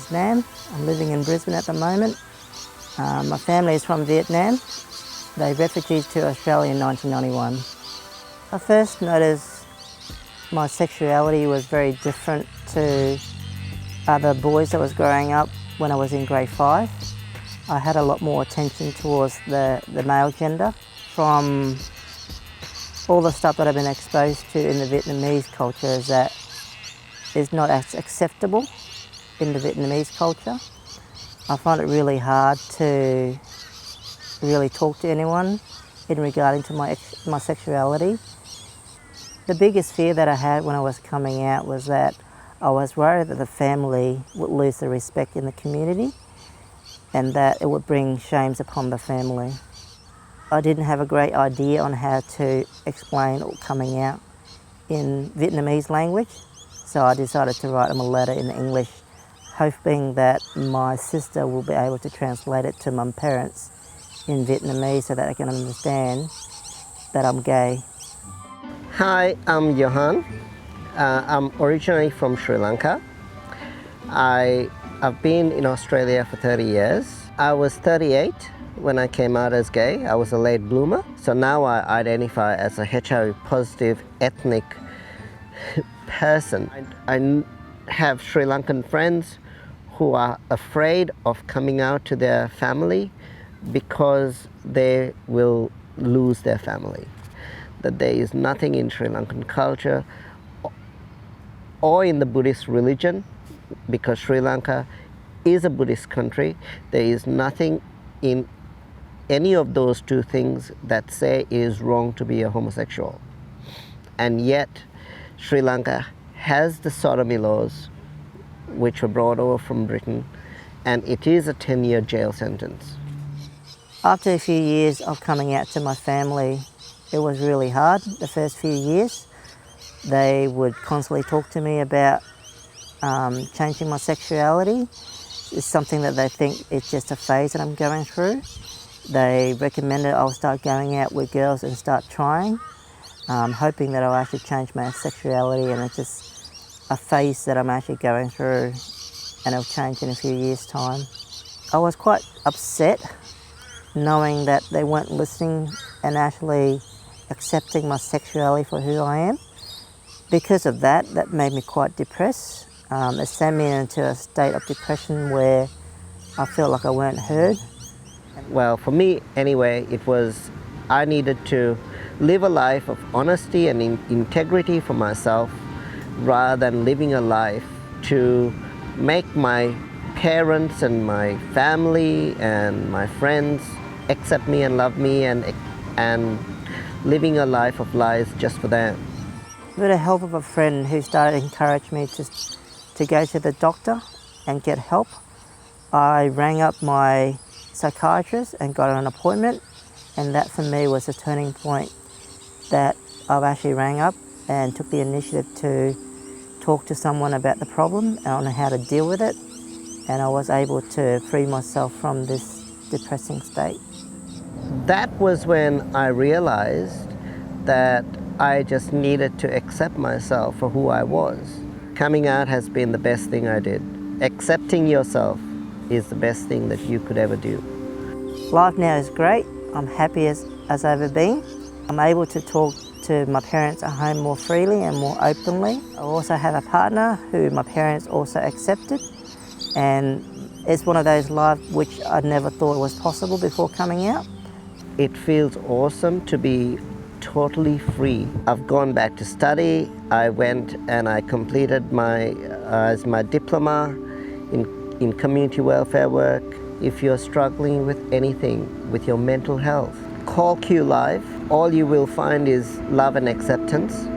is Nam. I'm living in Brisbane at the moment. My family is from Vietnam. They refugees to Australia in 1991. I first noticed my sexuality was very different to other boys that was growing up when I was in grade 5. I had a lot more attention towards the male gender. From all the stuff that I've been exposed to in the Vietnamese culture is that it's not as acceptable in the Vietnamese culture. I find it really hard to really talk to anyone in regarding to my sexuality. The biggest fear that I had when I was coming out was that I was worried that the family would lose the respect in the community and that it would bring shames upon the family. I didn't have a great idea on how to explain coming out in Vietnamese language, so I decided to write them a letter in English, hoping that my sister will be able to translate it to my parents in Vietnamese so that they can understand that I'm gay. Hi, I'm Johann. I'm originally from Sri Lanka. I've been in Australia for 30 years. I was 38 when I came out as gay. I was a late bloomer. So now I identify as a HIV positive ethnic person. I have Sri Lankan friends who are afraid of coming out to their family because they will lose their family. That there is nothing in Sri Lankan culture or in the Buddhist religion, because Sri Lanka is a Buddhist country. There is nothing in any of those two things that say it is wrong to be a homosexual. And yet Sri Lanka has the sodomy laws which were brought over from Britain, and it is a 10-year jail sentence. After a few years of coming out to my family, it was really hard the first few years. They would constantly talk to me about changing my sexuality. It's something that they think it's just a phase that I'm going through. They recommended I'll start going out with girls and start trying, hoping that I'll actually change my sexuality, and it's just a phase that I'm actually going through and it'll change in a few years' time. I was quite upset knowing that they weren't listening and actually accepting my sexuality for who I am. Because of that made me quite depressed. It sent me into a state of depression where I felt like I weren't heard. Well, for me anyway, I needed to live a life of honesty and integrity for myself rather than living a life to make my parents and my family and my friends accept me and love me, and living a life of lies just for them. With the help of a friend who started to encourage me to go to the doctor and get help, I rang up my psychiatrist and got an appointment, and that for me was a turning point that I've actually rang up and took the initiative to talk to someone about the problem and on how to deal with it, and I was able to free myself from this depressing state. That was when I realized that I just needed to accept myself for who I was. Coming out has been the best thing I did. Accepting yourself is the best thing that you could ever do. Life now is great. I'm happy as I've ever been. I'm able to talk to my parents at home more freely and more openly. I also have a partner who my parents also accepted, and it's one of those lives which I never thought was possible before coming out. It feels awesome to be totally free. I've gone back to study. I went and I completed my diploma in community welfare work. If you're struggling with anything, with your mental health, call QLives. All you will find is love and acceptance.